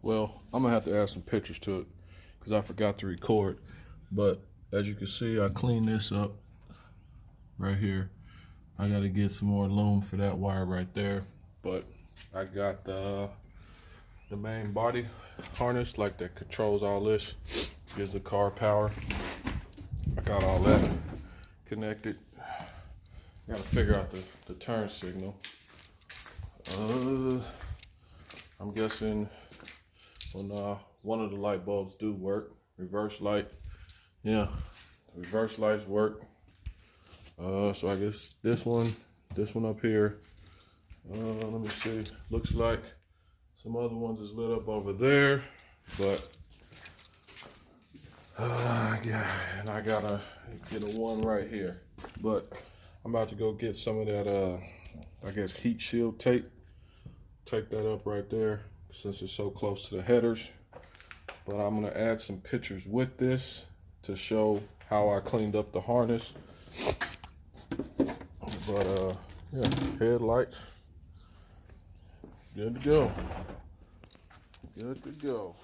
Well, I'm gonna have to add some pictures to it because I forgot to record. But as you can see, I cleaned this up right here. I gotta get some more loom for that wire right there. But I got the main body harness, like that controls all this, gives the car power. I got all that connected. Gotta figure out the turn signal. I'm guessing when one of the light bulbs do work. Reverse light, yeah, reverse lights work. So I guess this one up here. Let me see. Looks like some other ones is lit up over there, but yeah, and I gotta get a one right here. But I'm about to go get some of that, I guess, heat shield tape. Take that up right there since it's so close to the headers. But I'm gonna add some pictures with this to show how I cleaned up the harness. But yeah, headlights, good to go. Good to go.